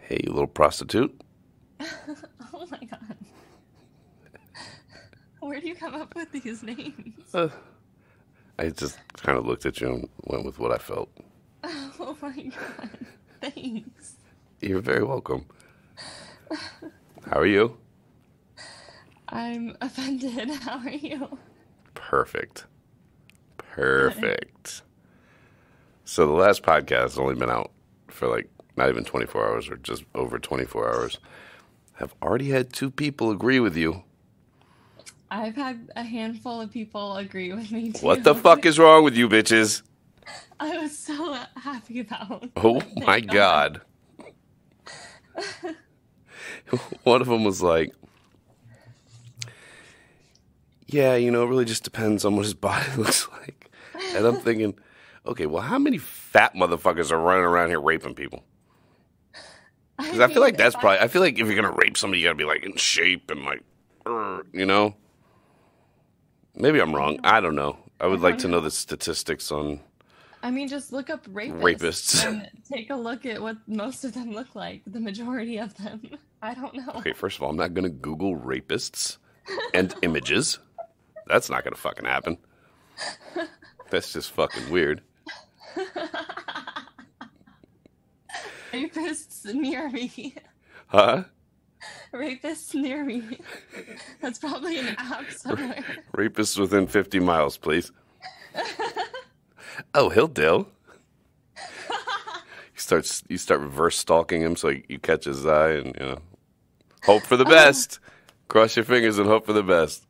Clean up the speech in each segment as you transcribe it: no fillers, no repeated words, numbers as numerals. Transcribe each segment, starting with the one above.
Hey, you little prostitute. Oh my god. Where do you come up with these names? I just kind of looked at you and went with what I felt. Oh my god. Thanks. You're very welcome. How are you? I'm offended. How are you? Perfect. Good. Perfect. So the last podcast has only been out for like not even 24 hours or just over 24 hours. I've already had 2 people agree with you. I've had a handful of people agree with me too. What the fuck is wrong with you bitches? I was so happy about. Oh my Thank God. One of them was like, yeah, it really just depends on what his body looks like. And I'm thinking, okay, well, how many fat motherfuckers are running around here raping people? Because I feel like that's probably, I feel like if you're going to rape somebody, you got to be like in shape and like, Maybe I'm wrong. I don't know. I would like to know the statistics on just look up rapists. And take a look at what most of them look like. The majority of them. I don't know. Okay, first of all, I'm not going to Google rapists and images. That's not going to fucking happen. That's just fucking weird. Rapists near me. Huh? Rapists near me. That's probably an app somewhere. Rapists within 50 miles, please. Oh, Hilldale. You start reverse stalking him so you catch his eye and, hope for the best. Cross your fingers and hope for the best.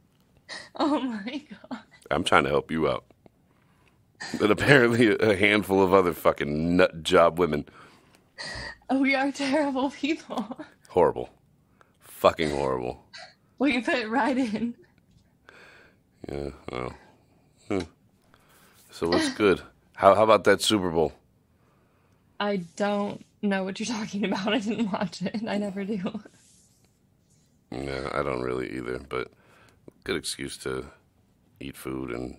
Oh my god. I'm trying to help you out. But apparently a handful of other fucking nut job women. We are terrible people. Horrible. Fucking horrible. Well, you put it right in. Yeah, well. So what's good? How about that Super Bowl? I don't know what you're talking about. I didn't watch it. I never do. Yeah, I don't really either, but good excuse to eat food and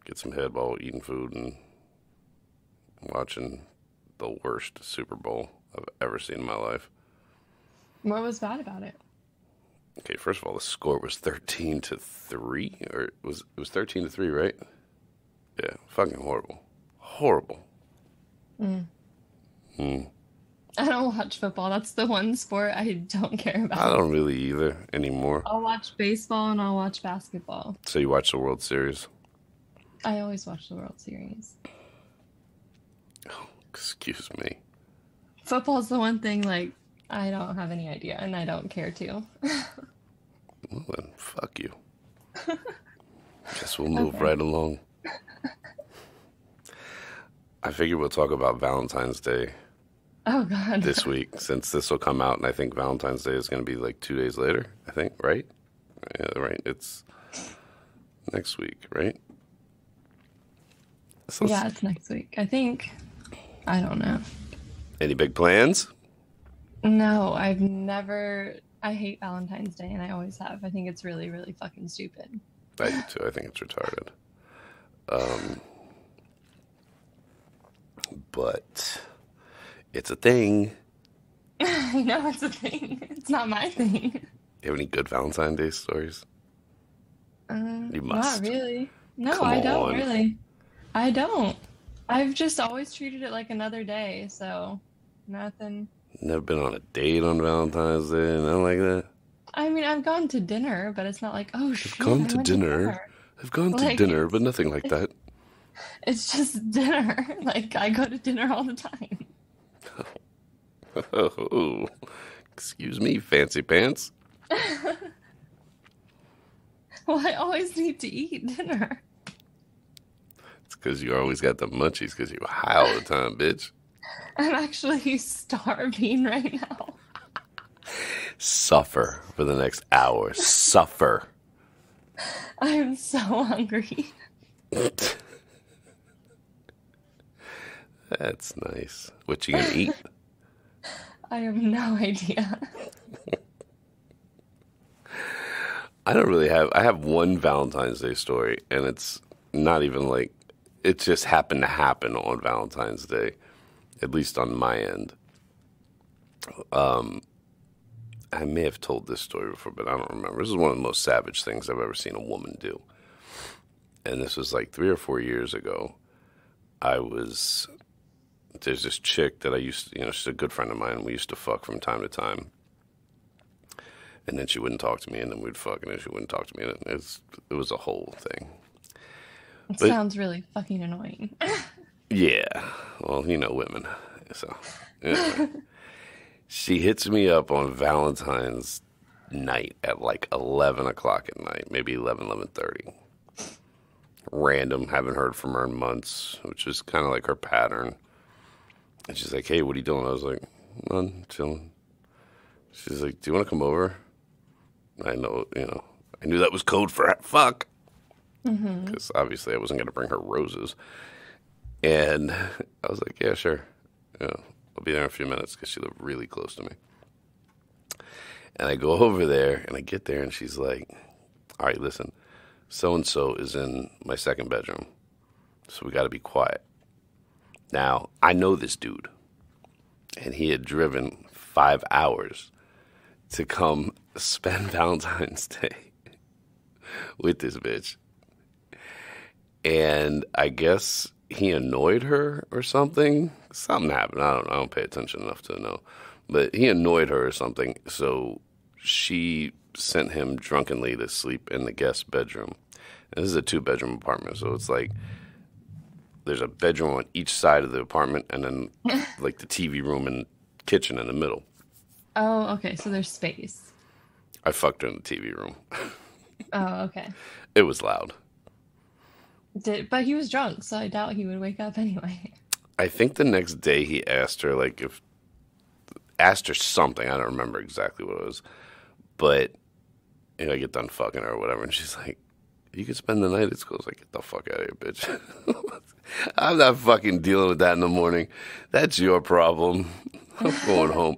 get some head while eating food and watching the worst Super Bowl I've ever seen in my life. What was bad about it? Okay, first of all, the score was 13-3, or it was 13-3, right? Yeah, fucking horrible. Horrible. I don't watch football. That's the one sport I don't care about. I don't really either anymore. I'll watch baseball and I'll watch basketball. So you watch the World Series? I always watch the World Series. Oh, excuse me. Football's the one thing, I don't have any idea, and I don't care to. Well, then, fuck you. Guess we'll move right along. I figure we'll talk about Valentine's Day Oh, God. this week, since this will come out, and I think Valentine's Day is going to be like 2 days later, I think, right? Yeah, right. It's next week, right? So Yeah, it's next week. I think. I don't know. Any big plans? No, I've never. I hate Valentine's Day, and I always have. I think it's really, really fucking stupid. I do too. I think it's retarded. But it's a thing. I know it's a thing. It's not my thing. You have any good Valentine's Day stories? You must. Not really. No, Come I don't on. really. I don't. I've just always treated it like another day, so nothing. Never been on a date on Valentine's Day, nothing like that. I've gone to dinner, but it's not like, oh shit, Gone I to went dinner. I've gone to Like, dinner, but nothing like that. It's just dinner. I go to dinner all the time. Oh, excuse me, fancy pants. Well, I always need to eat dinner. It's because you always got the munchies because you're high all the time, bitch. I'm actually starving right now. Suffer for the next hour. Suffer. I'm so hungry. That's nice. What you gonna eat? I have no idea. I don't really have. I have one Valentine's Day story, and it's not even like it just happened to happen on Valentine's Day, at least on my end. I may have told this story before, but I don't remember. This is one of the most savage things I've ever seen a woman do. And this was like 3 or 4 years ago. There's this chick that I used to, she's a good friend of mine. We used to fuck from time to time. And then she wouldn't talk to me, and then we'd fuck, and then she wouldn't talk to me. And it was a whole thing. It sounds really fucking annoying. Yeah. Well, women. So, anyway. She hits me up on Valentine's night at like 11 o'clock at night, maybe 11:30. Random, haven't heard from her in months, which is kind of like her pattern. And she's like, hey, what are you doing? I was like, none, chilling. She's like, do you want to come over? I know, I knew that was code for fuck. Because obviously I wasn't going to bring her roses. And I was like, yeah, sure. I'll be there in a few minutes because she lived really close to me. And I go over there, and I get there, and she's like, all right, listen, so-and-so is in my second bedroom, so we got to be quiet. Now, I know this dude, and he had driven 5 hours to come spend Valentine's Day with this bitch. And I guess he annoyed her or something. Something happened. I don't pay attention enough to know. But he annoyed her or something. So she sent him drunkenly to sleep in the guest bedroom. And this is a 2-bedroom apartment. So it's like there's a bedroom on each side of the apartment and then like the TV room and kitchen in the middle. Oh, okay. So there's space. I fucked her in the TV room. Oh, okay. It was loud. But he was drunk, so I doubt he would wake up anyway. I think the next day he asked her, asked her something. I don't remember exactly what it was. But, I get done fucking her or whatever. And she's like, you can spend the night at school. I was like, get the fuck out of here, bitch. I'm not fucking dealing with that in the morning. That's your problem. I'm going home.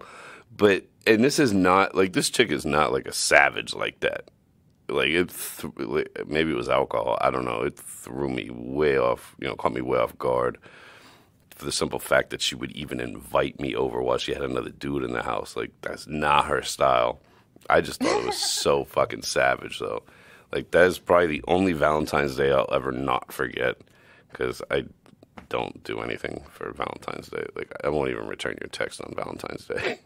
And this is not, this chick is not like a savage like that. Maybe it was alcohol. I don't know. It threw me way off, caught me way off guard for the simple fact that she would even invite me over while she had another dude in the house. That's not her style. I just thought it was so fucking savage, though. That is probably the only Valentine's Day I'll ever not forget because I don't do anything for Valentine's Day. I won't even return your text on Valentine's Day.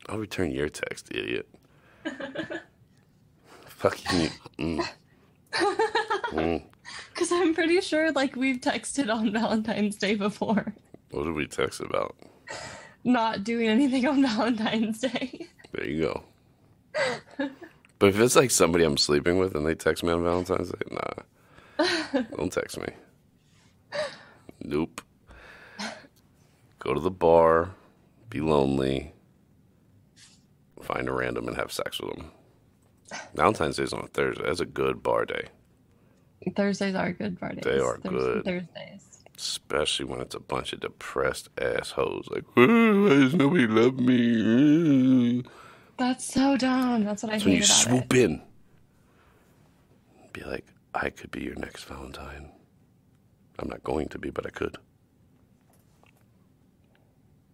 I'll return your text, idiot. Fucking you. Because I'm pretty sure, we've texted on Valentine's Day before. What did we text about? Not doing anything on Valentine's Day. There you go. But if it's somebody I'm sleeping with and they text me on Valentine's Day, nah. Don't text me. Nope. Go to the bar, be lonely, find a random and have sex with them. Valentine's Day's on a Thursday. That's a good bar day. Thursdays are good bar days. They are good. Thursdays. Especially when it's a bunch of depressed assholes. Why does nobody love me? That's so dumb. That's what I hate about it. When you swoop in. Be like, I could be your next Valentine. I'm not going to be, but I could.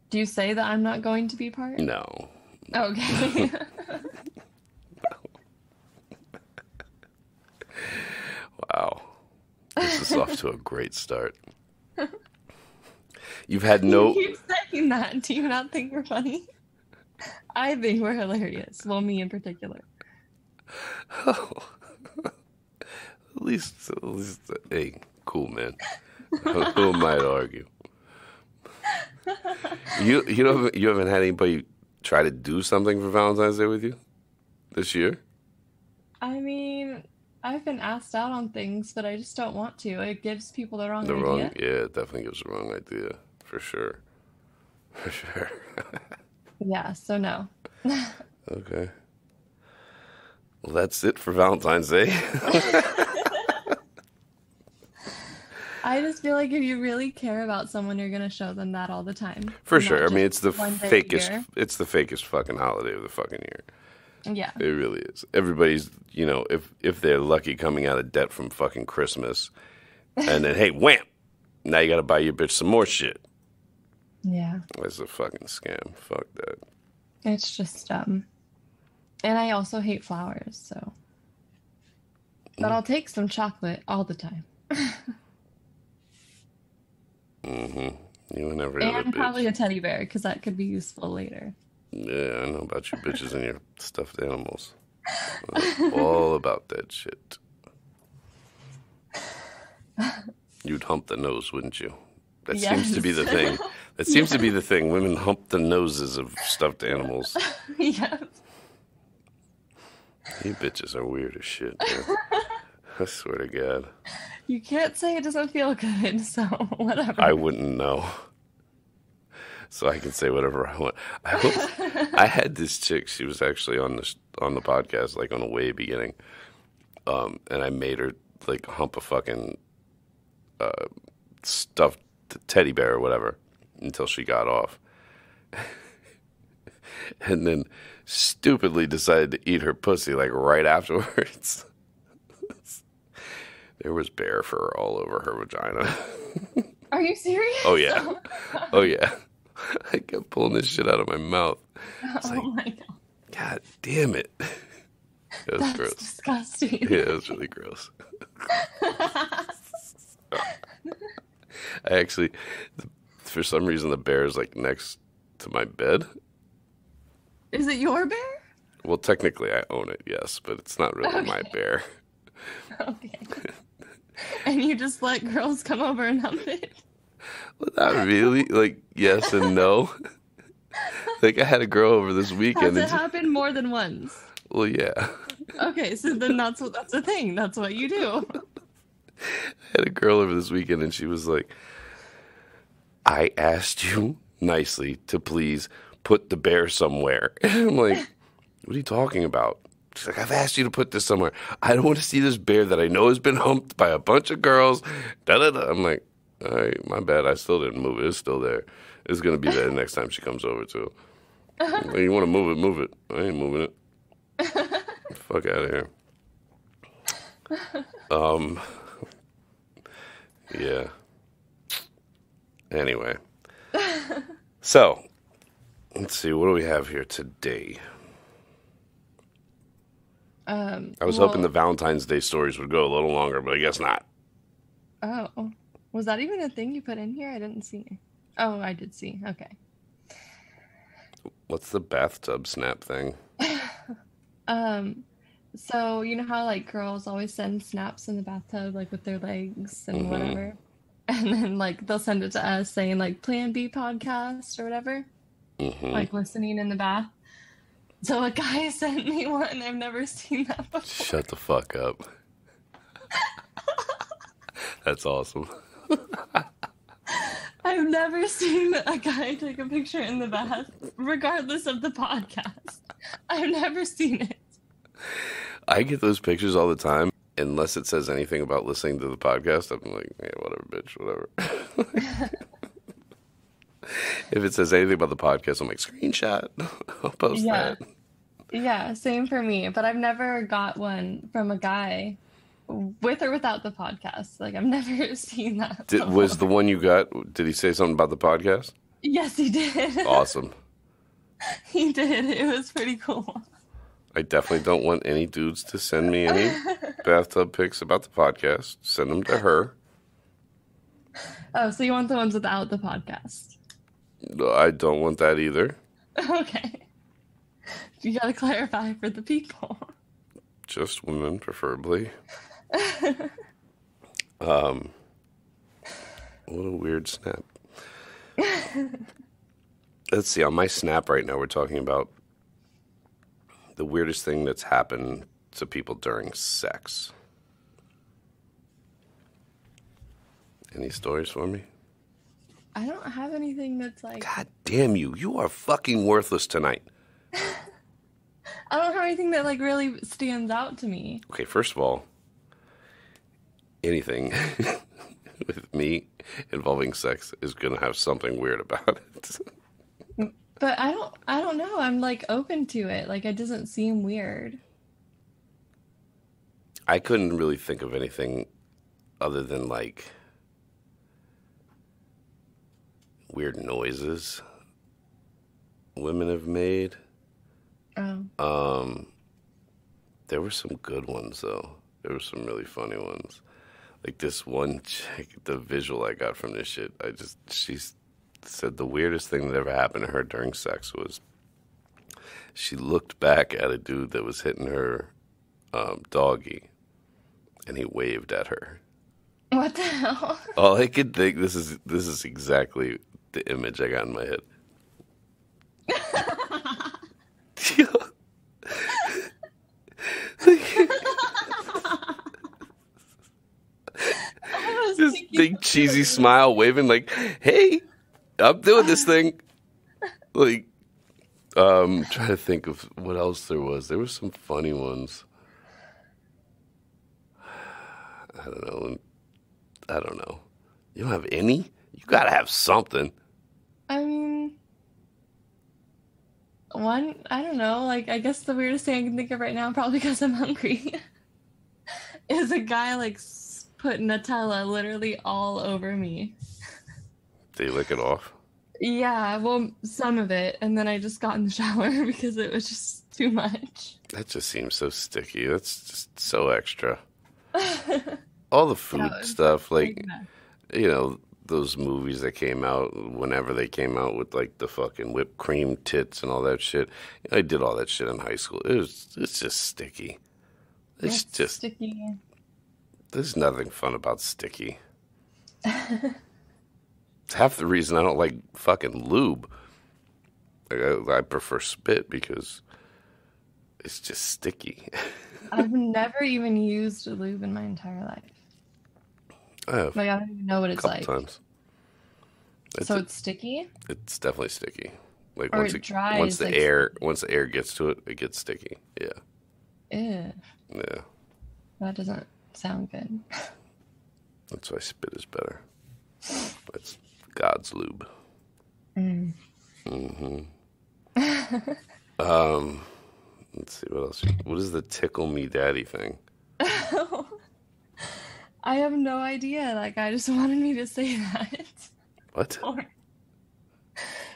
Do you say that I'm not going to be part? No. Okay. Wow. This is off to a great start. You've had no... You keep saying that. Do you not think we're funny? I think we're hilarious. Well, me in particular. Oh. At least, hey, cool, man. Who am I to argue? You haven't had anybody try to do something for Valentine's Day with you this year? I mean, I've been asked out on things, but I just don't want to. It gives people the wrong idea. Yeah, it definitely gives the wrong idea. For sure. For sure. Yeah, so no. Okay. Well, that's it for Valentine's Day. I just feel like if you really care about someone, you're going to show them that all the time. For sure. I mean, it's the fakest fucking holiday of the fucking year. Yeah. It really is. Everybody's, if they're lucky coming out of debt from fucking Christmas, and then, hey, wham! Now you got to buy your bitch some more shit. Yeah. That's a fucking scam. Fuck that. It's just and I also hate flowers, so but I'll take some chocolate all the time. Mm-hmm. You and every other And probably bitch. a teddy bear, because that could be useful later. Yeah, I know about you bitches and your stuffed animals. All about that shit. You'd hump the nose, wouldn't you? That seems to be the Yes. thing. That seems to be the thing. Women hump the noses of stuffed animals. Yes. You bitches are weird as shit, man. I swear to God. You can't say it doesn't feel good, so whatever. I wouldn't know. So I can say whatever I want. I had this chick. She was actually on the podcast, like on the way beginning, and I made her like hump a fucking stuffed teddy bear or whatever until she got off, and then stupidly decided to eat her pussy like right afterwards. There was bear fur all over her vagina. Are you serious? Oh yeah, oh yeah. I kept pulling this shit out of my mouth. It's Oh like, my God. God damn it. It was That's gross. disgusting. Yeah, it was really gross. I actually, for some reason, the bear is like next to my bed. Is it your bear? Well, technically, I own it, yes, but it's not really my bear. Okay. And you just let girls come over and hump it? Well, not really. Like, yes and no. Like, I had a girl over this weekend. Has it happened more than once? Well, yeah. Okay, so then that's the thing. That's what you do. I had a girl over this weekend, and she was like, I asked you nicely to please put the bear somewhere. And I'm like, what are you talking about? She's like, I've asked you to put this somewhere. I don't want to see this bear that I know has been humped by a bunch of girls. Da, da, da. I'm like, all right, my bad. I still didn't move it. It's still there. It's going to be there next time she comes over, too. Like, you want to move it, move it. I ain't moving it. Fuck out of here. Yeah. Anyway. So, let's see. What do we have here today? I was hoping the Valentine's Day stories would go a little longer, but I guess not. Oh, was that even a thing you put in here? I didn't see. Oh, I did see. Okay. What's the bathtub snap thing? So you know how like girls always send snaps in the bathtub, like with their legs and whatever, and then like they'll send it to us saying like Plan B podcast or whatever, like listening in the bath. So a guy sent me one. I've never seen that before. Shut the fuck up. That's awesome. I've never seen a guy take a picture in the bath, regardless of the podcast. I've never seen it. I get those pictures all the time, unless it says anything about listening to the podcast. I'm like, yeah, whatever, bitch, whatever. If it says anything about the podcast, I'm like, screenshot. I'll post that. Yeah, same for me. But I've never got one from a guy with or without the podcast. Like, I've never seen that. Was the one you got, did he say something about the podcast? Yes, he did. Awesome. He did. It was pretty cool. I definitely don't want any dudes to send me any bathtub pics about the podcast. Send them to her. Oh, so you want the ones without the podcast? I don't want that either. Okay. You gotta clarify for the people. Just women, preferably. What a weird snap. Let's see, on my snap right now, we're talking about the weirdest thing that's happened to people during sex. Any stories for me? I don't have anything that's like... God damn you. You are fucking worthless tonight. I don't have anything that like really stands out to me. Okay, first of all, anything with me involving sex is going to have something weird about it. But I don't know. I'm like open to it. Like it doesn't seem weird. I couldn't really think of anything other than like weird noises women have made. Oh. There were some good ones though. There were some really funny ones. Like this one chick, the visual I got from this shit, she said the weirdest thing that ever happened to her during sex was she looked back at a dude that was hitting her doggy, and he waved at her. What the hell? All I could think, this is exactly the image I got in my head. This big cheesy smile, waving like, "Hey, I'm doing this thing." Like, trying to think of what else there was. There were some funny ones. I don't know. I don't know. You don't have any? You gotta have something. I mean, I don't know. Like, I guess the weirdest thing I can think of right now, probably because I'm hungry, is a guy like put Nutella literally all over me. Did you lick it off? Yeah, well, some of it, and then I just got in the shower because it was just too much. That just seems so sticky. That's just so extra. All the food stuff, like, you know, those movies that came out whenever they came out with like the fucking whipped cream tits and all that shit. I did all that shit in high school. It's just sticky. It's just sticky. There's nothing fun about sticky. It's half the reason I don't like fucking lube. Like, I prefer spit because it's just sticky. I've never even used a lube in my entire life. I have. Like, I don't even know what it's like. A couple times. So it's sticky? It's definitely sticky. Like or once it dries. Once the air gets to it, it gets sticky. Yeah. Ew. Yeah. That doesn't sound good. That's why spit is better. That's God's lube. Mm-hmm. Let's see what else. What is the tickle me daddy thing? I have no idea. Like, I just wanted me to say that. What?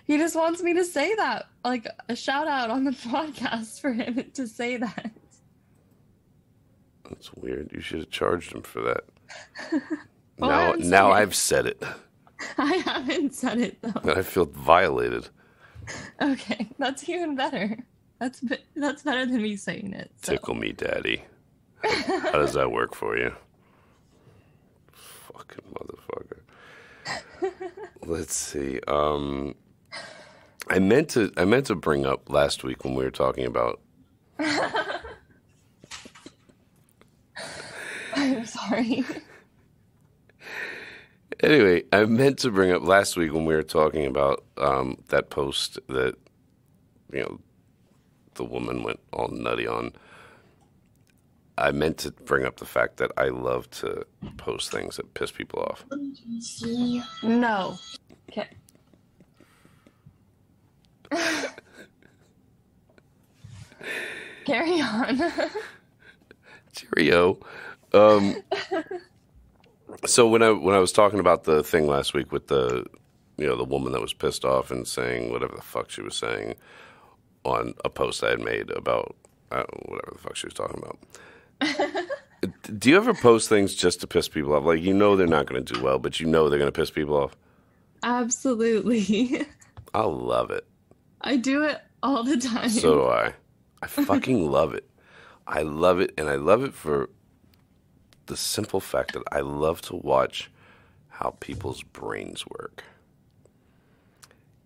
He just wants me to say that. Like, a shout out on the podcast for him to say that. That's weird. You should have charged him for that. Well, now I've said it. I haven't said it, though. I feel violated. Okay, that's even better. That's better than me saying it. So. Tickle me, daddy. How does that work for you? Fucking motherfucker. Let's see. I meant to bring up last week when we were talking about. I'm sorry. Anyway, I meant to bring up last week when we were talking about that post that, you know, the woman went all nutty on. I meant to bring up the fact that I love to post things that piss people off. No. Okay. Carry on. Cheerio. So when I was talking about the thing last week with the woman that was pissed off and saying whatever the fuck she was saying on a post I had made about whatever the fuck she was talking about. Do you ever post things just to piss people off? Like, you know they're not going to do well, but you know they're going to piss people off? Absolutely. I love it. I do it all the time. So do I. I fucking love it. I love it, and I love it for the simple fact that I love to watch how people's brains work.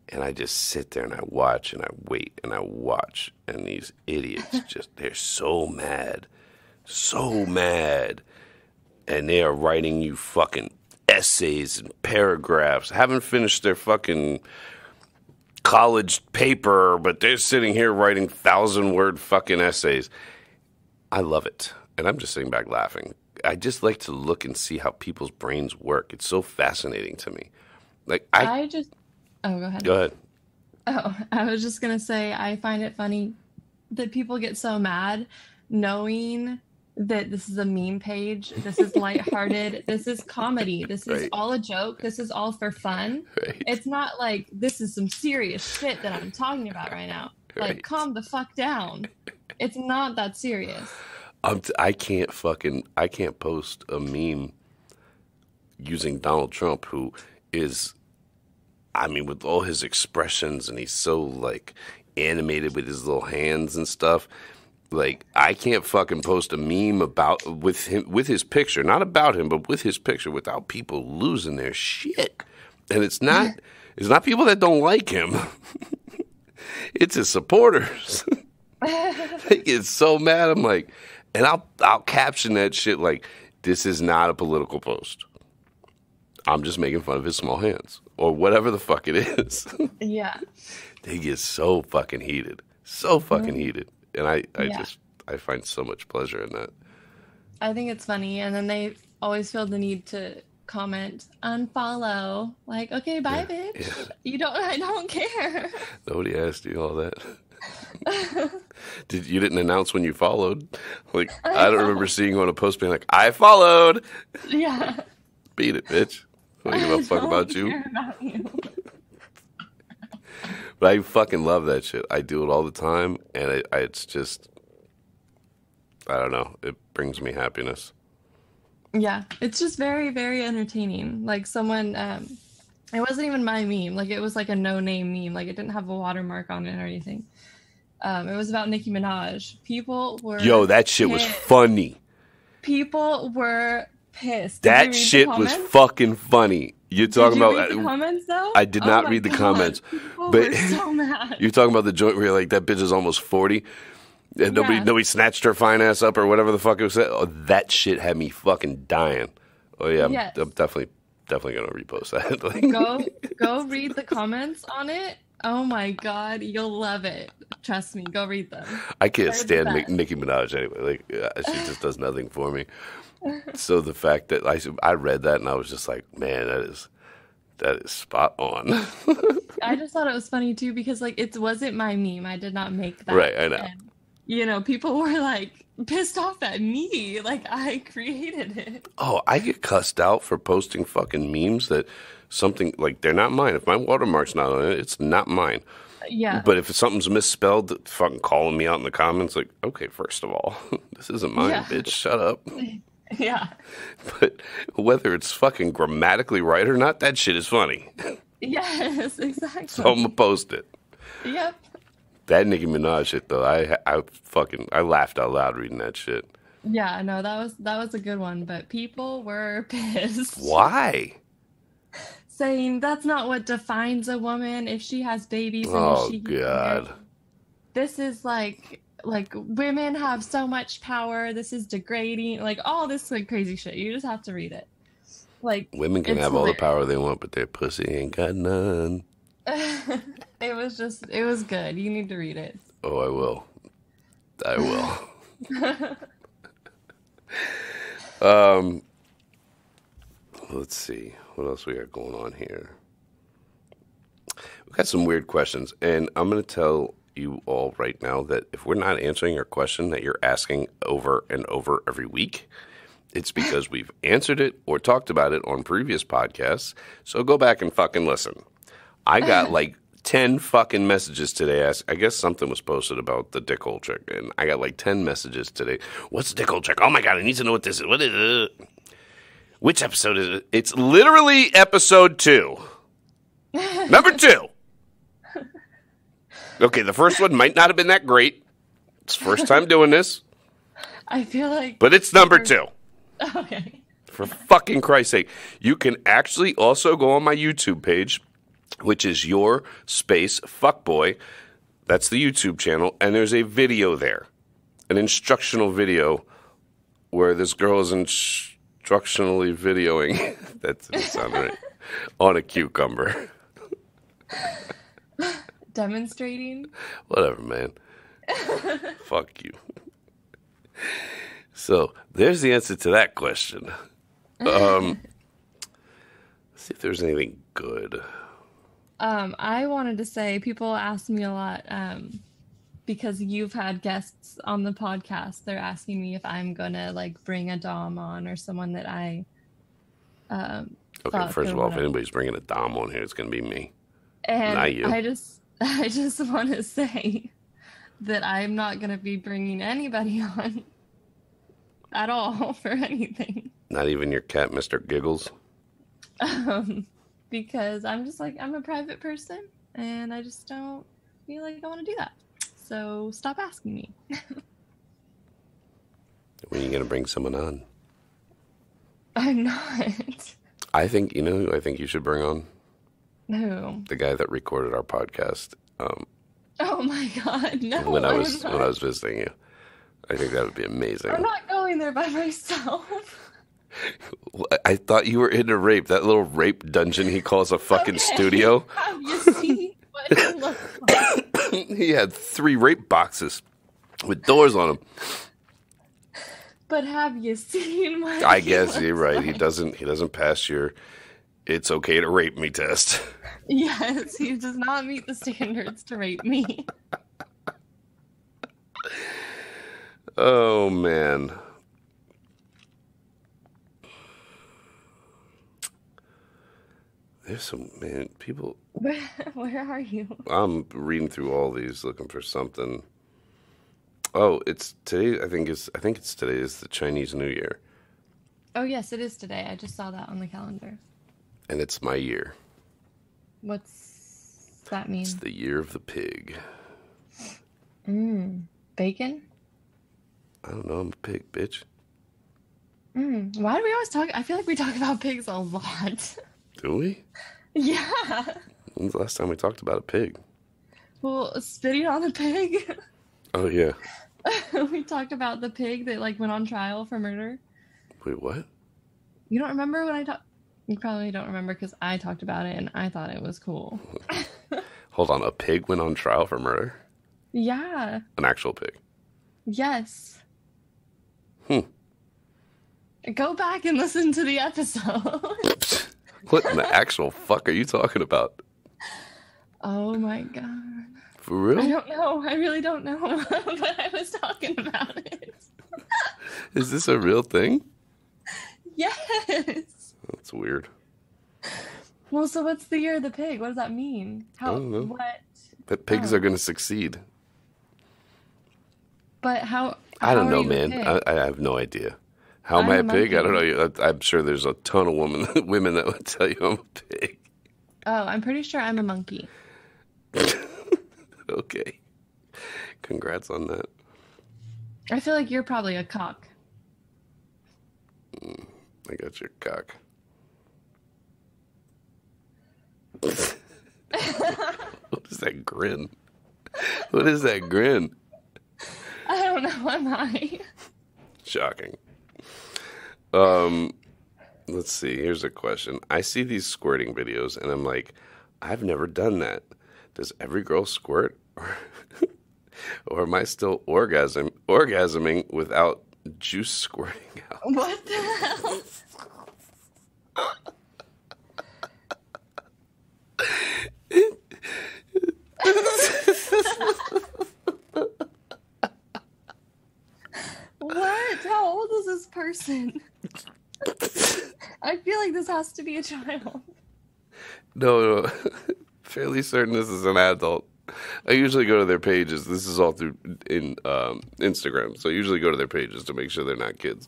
And I just sit there and I watch and I wait and I watch. And these idiots they're so mad. So mad. And they are writing you fucking essays and paragraphs. Haven't finished their fucking college paper, but they're sitting here writing 1,000-word fucking essays. I love it. And I'm just sitting back laughing. I just like to look and see how people's brains work. It's so fascinating to me. Like Oh, go ahead. Go ahead. Oh, I was just going to say, I find it funny that people get so mad knowing that this is a meme page. This is lighthearted. This is comedy. This is Right. all a joke. This is all for fun. Right. It's not like this is some serious shit that I'm talking about right now. Like, Right. calm the fuck down. It's not that serious. I can't post a meme using Donald Trump, who is, I mean, with all his expressions, and he's so like animated with his little hands and stuff. Like, I can't fucking post a meme with his picture, not about him, but with his picture, without people losing their shit. And it's not people that don't like him. It's his supporters. They get so mad. I'm like, and I'll caption that shit like, this is not a political post. I'm just making fun of his small hands, or whatever the fuck it is. Yeah. They get so fucking heated. So fucking heated. And I find so much pleasure in that. I think it's funny. And then they always feel the need to comment, unfollow. Like, okay, bye, bitch. Yeah. I don't care. Nobody asked you all that. You didn't announce when you followed? Like, I don't remember seeing you on a post being like, I followed. Yeah. Beat it, bitch. I don't give a fuck about you. But I fucking love that shit. I do it all the time, and it's just, I don't know. It brings me happiness. Yeah, it's just very, very entertaining. Like someone, it wasn't even my meme. Like it was like a no-name meme. Like it didn't have a watermark on it or anything. It was about Nicki Minaj. People were that shit was funny. People were pissed. That shit was fucking funny. You're talking Did you about read the comments though? I did not read the comments. People but were so mad. You're talking about the joint where you're like, that bitch is almost 40. And nobody snatched her fine ass up or whatever the fuck it was. Oh, that shit had me fucking dying. Oh yeah, yes. I'm definitely gonna repost that. Like, go read the comments on it. Oh my god, you'll love it. Trust me, go read them. I can't stand Nicki Minaj anyway. Like she just does nothing for me. So the fact that I read that and I was just like, man, that is spot on. I just thought it was funny too because like it wasn't my meme. I did not make that. Right, I know. And, people were like pissed off at me. Like I created it. Oh, I get cussed out for posting fucking memes that something like they're not mine. If my watermark's not on it, it's not mine. Yeah. But if something's misspelled, fucking calling me out in the comments, like, okay, first of all, this isn't mine, bitch. Shut up. Yeah. But whether it's fucking grammatically right or not, that shit is funny. Yes, exactly. So I'm gonna post it. Yep. That Nicki Minaj shit though, I laughed out loud reading that shit. Yeah, no, that was a good one, but people were pissed. Why? Saying that's not what defines a woman. If she has babies, oh god. This is like women have so much power. This is degrading. Like all this like crazy shit. You just have to read it. Like women can have all the power they want, but their pussy ain't got none. It was good. You need to read it. Oh, I will. Let's see. What else we got going on here? We've got some weird questions, and I'm going to tell you all right now that if we're not answering your question that you're asking over and over every week, it's because we've answered it or talked about it on previous podcasts. So go back and fucking listen. I got like 10 fucking messages today. I guess something was posted about the dick hole trick, and I got like 10 messages today. What's the dick hole trick? Oh my god, I need to know what this is. What is it? Which episode is it? It's literally episode 2. Number 2. Okay, the first one might not have been that great. It's first time doing this. I feel like... But it's number 2. Okay. For fucking Christ's sake. You can actually also go on my YouTube page, which is Your Space Fuckboy. That's the YouTube channel. And there's a video there. An instructional video where this girl is instructionally videoing. That doesn't sound right. On a cucumber. Demonstrating? Whatever, man. Fuck you. So, there's the answer to that question. Let's see if there's anything good. I wanted to say, people ask me a lot, because you've had guests on the podcast, they're asking me if I'm gonna like bring a dom on or someone that I Okay, fuck first or of all, if whatever. anybody's bringing a dom on here, it's going to be me, And not you. I just want to say that I'm not gonna be bringing anybody on at all for anything. Not even your cat, Mr. Giggles. Because I'm just like, I'm a private person and I just don't feel like I want to do that. So stop asking me. When are you going to bring someone on? I'm not. I think, you know who I think you should bring on? No. The guy that recorded our podcast Oh my God, no. when I was visiting you. I think that would be amazing. I'm not going there by myself. I thought you were into rape. That little rape dungeon he calls a fucking studio. Have you seen what it looks like? He had 3 rape boxes with doors on them. But have you seen what I he guess looks you're right. like? He doesn't pass your "it's okay to rape me" test. Yes, he does not meet the standards to rape me. Oh man. There's some people. Where are you? I'm reading through all these looking for something. Oh, it's today. I think it's today is the Chinese New Year, Oh yes, it is today. I just saw that on the calendar. and it's my year. What's that mean? It's the year of the pig. Bacon? I don't know. I'm a pig, bitch. Why do we always talk? I feel like we talk about pigs a lot. Do we? Yeah. When's the last time we talked about a pig? Well, spitting on a pig. Oh yeah. We talked about the pig that like went on trial for murder. Wait, what? You don't remember when I talked? You probably don't remember because I talked about it and I thought it was cool. Hold on. A pig went on trial for murder. Yeah. An actual pig. Yes. Go back and listen to the episode. What in the actual fuck are you talking about? Oh my God. For real? I don't know. I really don't know. But I was talking about it. Is this a real thing? Yes. That's weird. Well, so what's the year of the pig? What does that mean? How? I don't know. What? But pigs are going to succeed. But how? I don't how are know, you a man. pig? I have no idea. How am I a I'm a pig? I don't monkey. know. I'm sure there's a ton of women that would tell you I'm a pig. Oh, I'm pretty sure I'm a monkey. Okay. Congrats on that. I feel like you're probably a cock. I got your cock. What is that grin? What is that grin? I don't know. Am I? Shocking. Let's see. Here's a question. I see these squirting videos and I'm like, I've never done that. Does every girl squirt? Or am I still orgasming without juice squirting out? What the hell? What? How old is this person? I feel like this has to be a child. No. Fairly certain this is an adult. I usually go to their pages. This is all through in Instagram. So I usually go to their pages to make sure they're not kids.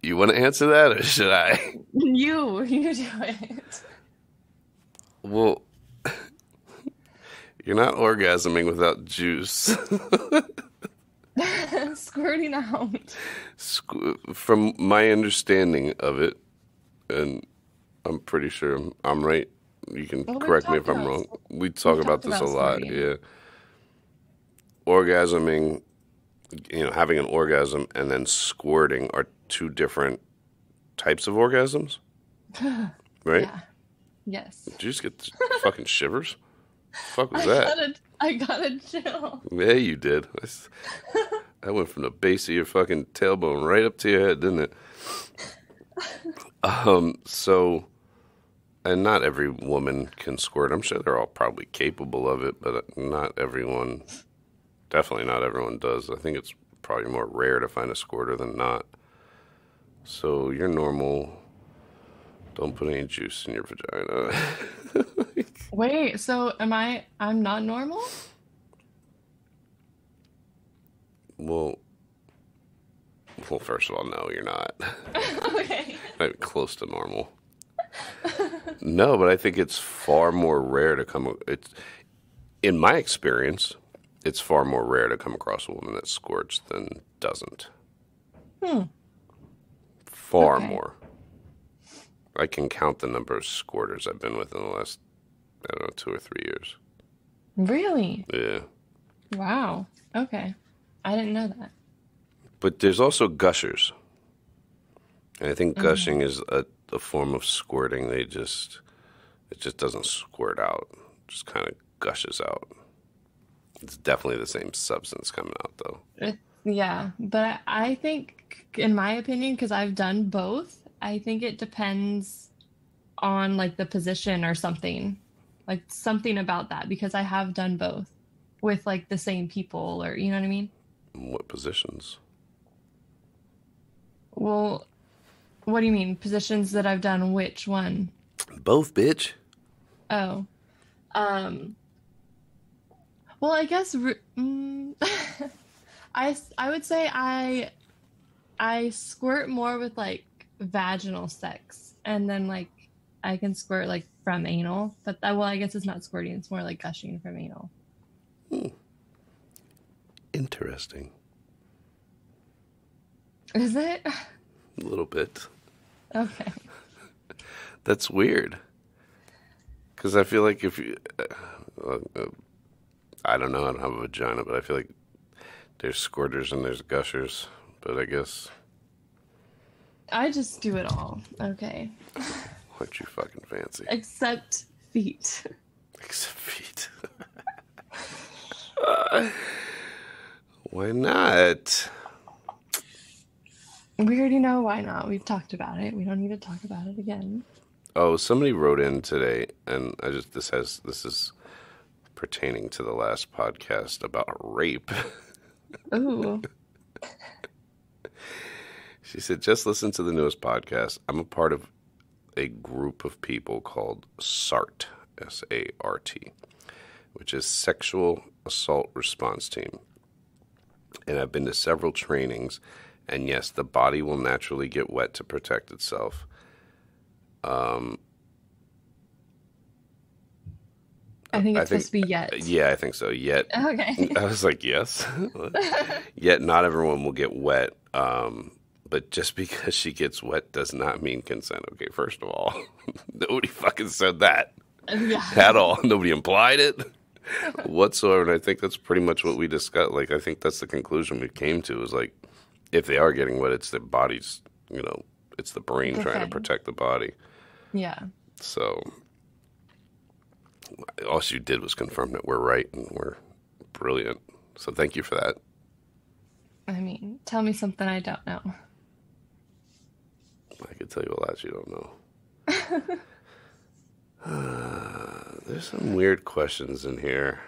You want to answer that or should I? You do it. Well, you're not orgasming without juice. Squirting out. From my understanding of it, and I'm pretty sure I'm right. You can Well, we've correct me if talked I'm about wrong. We talk we've about talked this a about lot. squirting. Yeah. Orgasming, having an orgasm and then squirting are 2 different types of orgasms. Right? Yeah. Yes. Did you just get fucking shivers? Fuck was that? I got a chill. Yeah, you did. That went from the base of your fucking tailbone right up to your head, didn't it? So And not every woman can squirt. I'm sure they're all probably capable of it, but not everyone, definitely not everyone does. I think it's probably more rare to find a squirter than not. So you're normal. Don't put any juice in your vagina. Wait, so I'm not normal? Well, first of all, no, you're not. Okay. Not even close to normal. No, but I think it's far more rare to come. It's in my experience, it's far more rare to come across a woman that squirts than doesn't. Hmm. Far Okay. more. I can count the number of squirters I've been with in the last, I don't know, 2 or 3 years. Really? Yeah. Wow. Okay. I didn't know that. But there's also gushers. And I think Mm-hmm. gushing is a form of squirting. It just doesn't squirt out. It just kind of gushes out. It's definitely the same substance coming out, though. Yeah, but I think, in my opinion, because I've done both, I think it depends on like the position or something, like something about that, because I have done both with like the same people, or you know what I mean? What positions? Well, what do you mean? Positions that I've done, which one? Both, bitch. Oh, um, well, I guess I would say I squirt more with like vaginal sex, and then like I can squirt like from anal, but well, I guess it's not squirting; it's more like gushing from anal. Hmm. Interesting. Is it? A little bit. Okay. That's weird. Because I feel like if you, I don't know, I don't have a vagina, but I feel like there's squirters and there's gushers. But I guess, I just do it all. Okay. aren't you fucking fancy? Except feet. Except feet. Why not? We already know why not. We've talked about it. We don't need to talk about it again. Oh, somebody wrote in today, and this is pertaining to the last podcast about rape. Ooh. She said, just listen to the newest podcast. I'm a part of a group of people called SART, SART, which is Sexual Assault Response Team. And I've been to several trainings, and yes, the body will naturally get wet to protect itself. I think I it's supposed think, to be yet. yeah, I think so. Yet, Okay. I was like, yes. Yet, not everyone will get wet. But just because she gets wet does not mean consent. Okay, first of all, nobody fucking said that Yeah. at all. Nobody implied it whatsoever. And I think that's pretty much what we discussed. Like, I think that's the conclusion we came to is like, if they are getting wet, it's their bodies, it's the brain trying to Defend. protect the body. Yeah. So all she did was confirm that we're right and we're brilliant. So thank you for that. I mean, tell me something I don't know. I could tell you a lot you don't know. There's some weird questions in here.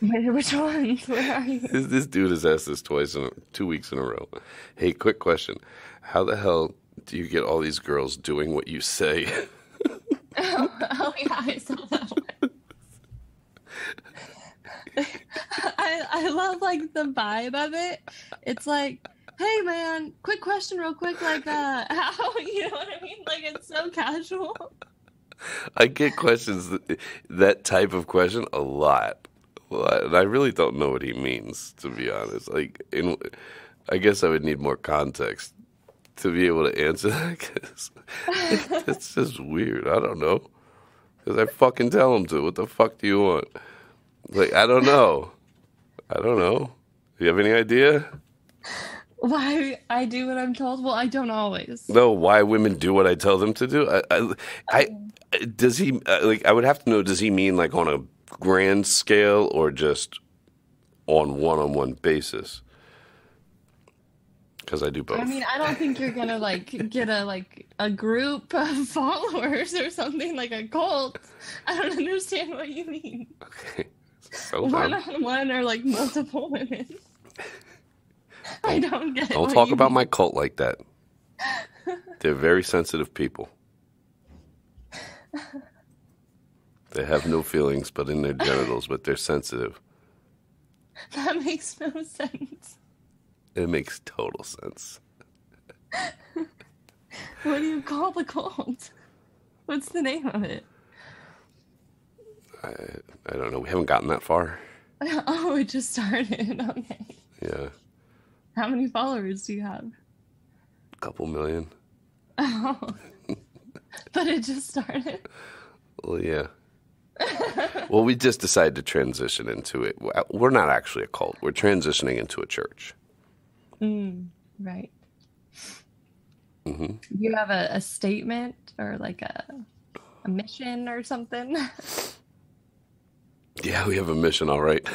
Which ones? Where are you? This dude has asked this 2 weeks in a row. Hey, quick question. How the hell do you get all these girls doing what you say? Oh yeah, I saw that one. I love like the vibe of it. It's like, hey man, quick question real quick, like how you know what I mean? Like it's so casual. I get questions, that type of question a lot. And I really don't know what he means, to be honest. I guess I would need more context to be able to answer that, because it's just weird. I don't know. Because I fucking tell him to. What the fuck do you want? Like, I don't know. Do you have any idea? Why I do what I'm told? Well, I don't always. No, why women do what I tell them to do? Does he, I would have to know, does he mean like on a grand scale or just on one-on-one basis? Because I do both. I mean, I don't think you're gonna like get a group of followers or something like a cult. I don't understand what you mean. Okay. So One-on-one or like multiple women. I don't get. Don't talk about my cult like that. They're very sensitive people. They have no feelings but in their genitals, but they're sensitive. That makes no sense. It makes total sense. What do you call the cult? What's the name of it? I don't know. We haven't gotten that far. Oh, it just started. Okay. Yeah. How many followers do you have? A couple million. Oh. But it just started? Well, yeah. Well, we just decided to transition into it. We're not actually a cult. We're transitioning into a church. Right. Mm-hmm. You have a statement or like a mission or something? Yeah, we have a mission, all right.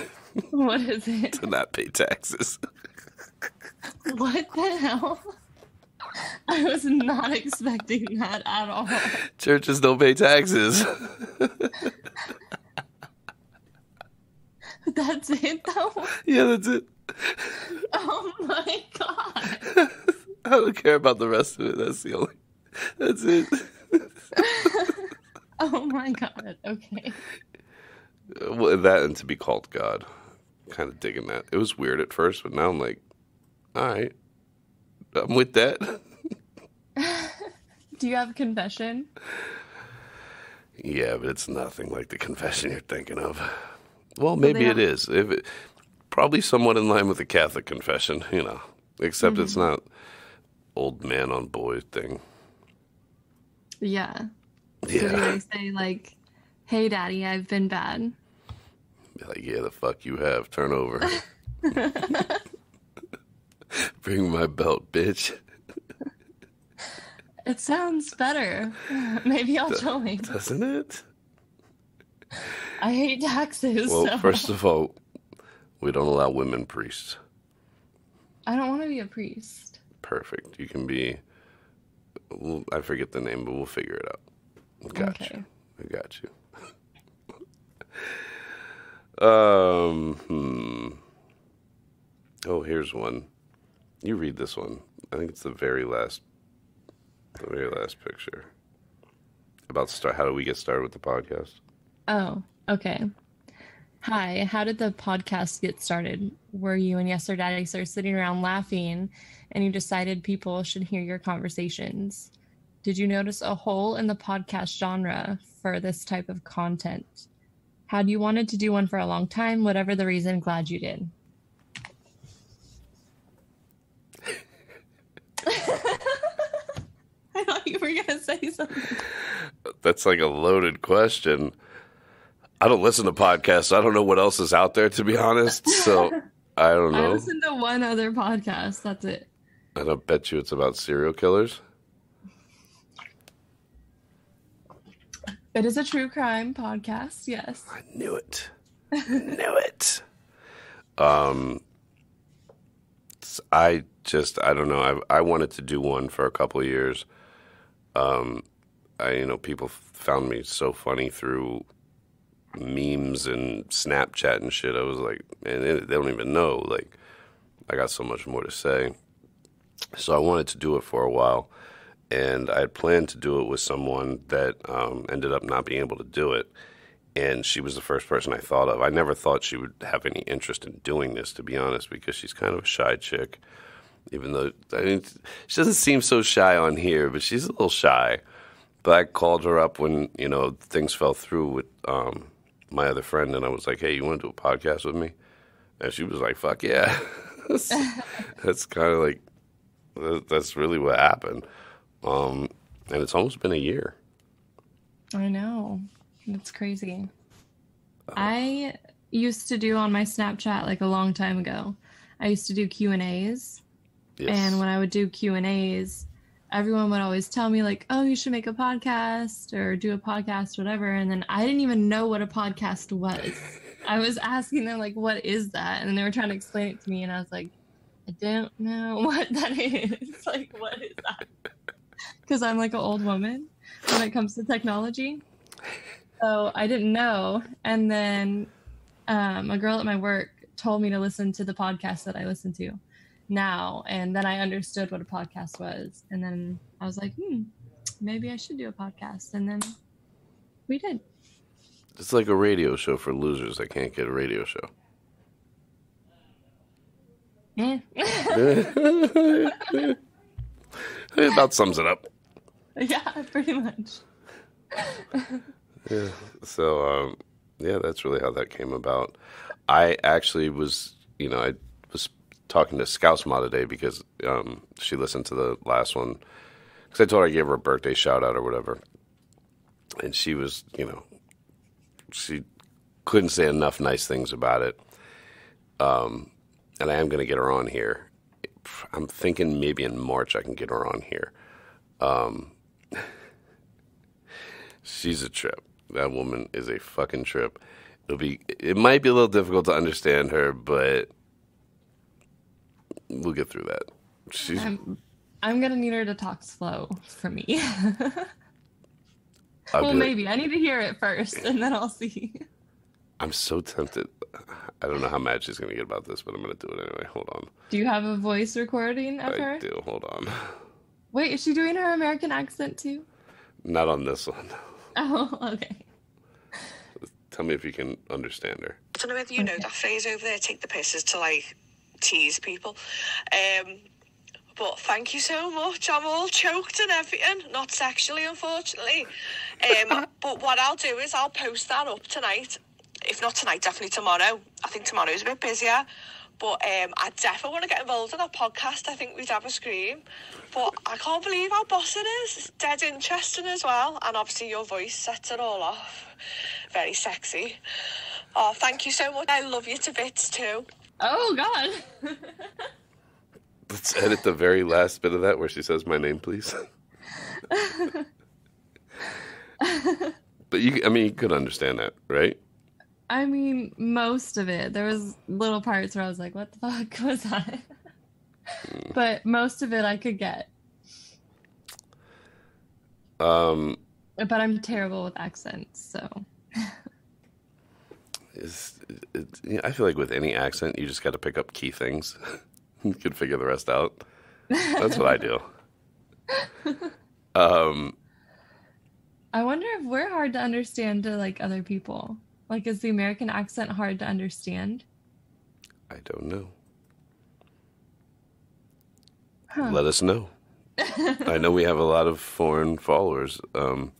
What is it? To not pay taxes. What the hell? I was not expecting that at all. Churches don't pay taxes. That's it, though? Yeah, that's it. Oh, my God. I don't care about the rest of it. That's it. Oh, my God. Okay. Well, that and to be called God. Kind of digging that. It was weird at first, but now I'm like, all right, I'm with that. Do you have a confession? Yeah, but it's nothing like the confession you're thinking of. Well, maybe it is. Probably somewhat in line with the Catholic confession, except it's not old man on boy thing. Yeah. Yeah. So do they say like, hey, daddy, I've been bad? Be like, yeah, the fuck you have. Turn over. Bring my belt, bitch. It sounds better. Maybe I'll join. Doesn't it? I hate taxes. Well, so. first of all, we don't allow women priests. I don't want to be a priest. Perfect. You can be... Well, I forget the name, but we'll figure it out. Got you. I got you. Oh, here's one. You read this one. I think it's the very last picture. About how do we get started with the podcast? Oh, okay. Hi, how did the podcast get started? Were you and Yes or Daddy started sitting around laughing and you decided people should hear your conversations? Did you notice a hole in the podcast genre for this type of content? Had you wanted to do one for a long time? Whatever the reason, glad you did. I thought you were going to say something. That's like a loaded question. I don't listen to podcasts. I don't know what else is out there, to be honest. So I don't know. I listen to one other podcast. That's it. And I bet you it's about serial killers. It is a true crime podcast, yes. I knew it. Knew it. I don't know. I wanted to do one for a couple of years. People found me so funny through memes and Snapchat and shit. I was like, man, they don't even know. Like, I got so much more to say. So I wanted to do it for a while. And I had planned to do it with someone that ended up not being able to do it. And she was the first person I thought of. I never thought she would have any interest in doing this, to be honest, because she's kind of a shy chick. Even though, she doesn't seem so shy on here, but she's a little shy. But I called her up when, things fell through with my other friend, and I was like, hey, you want to do a podcast with me? And she was like, fuck yeah. That's kind of like, that's really what happened. And it's almost been a year. I know. It's crazy. I used to do on my Snapchat like a long time ago. I used to do Q&As. Yes. And when I would do Q&As, everyone would always tell me like, oh, you should make a podcast or do a podcast, whatever. And then I didn't even know what a podcast was. I was asking them like, what is that? And they were trying to explain it to me. And I was like, I don't know what that is. Like, what is that? Because I'm like an old woman when it comes to technology. So I didn't know. And then a girl at my work told me to listen to the podcast that I listen to now. And then I understood what a podcast was. And then I was like, maybe I should do a podcast. And then we did. It's like a radio show for losers that can't get a radio show. Yeah. It about sums it up. Yeah, pretty much. Yeah. So, that's really how that came about. I actually was, I was talking to Scousema today because she listened to the last one. Because I told her I gave her a birthday shout out or whatever. And she was, she couldn't say enough nice things about it. And I am going to get her on here. I'm thinking maybe in March I can get her on here. She's a trip. That woman is a fucking trip. It might be a little difficult to understand her, but we'll get through that. I'm gonna need her to talk slow for me. Well, maybe I need to hear it first, and then I'll see. I'm so tempted. I don't know how mad she's gonna get about this, but I'm gonna do it anyway. Hold on. Do you have a voice recording of her? I do. Hold on. Wait, is she doing her American accent too? Not on this one. Oh, okay. Tell me if you can understand her. I don't know whether you know that phrase over there, take the piss, is to like tease people. But thank you so much. I'm all choked and everything. Not sexually, unfortunately. But what I'll do is I'll post that up tonight. If not tonight, definitely tomorrow. I think tomorrow's a bit busier. But I definitely want to get involved in that podcast. I think we'd have a scream. But I can't believe how boss it is. It's dead interesting as well. And obviously your voice sets it all off. Very sexy. Oh, thank you so much. I love you to bits too. Oh, God. Let's edit the very last bit of that where she says my name, please. But you could understand that, right? I mean, most of it. There was little parts where I was like, what the fuck was that? But most of it I could get. But I'm terrible with accents, so. I feel like with any accent, you just got to pick up key things. You can figure the rest out. That's what I do. I wonder if we're hard to understand to like other people. Like, is the American accent hard to understand? I don't know. Huh. Let us know. I know we have a lot of foreign followers. Can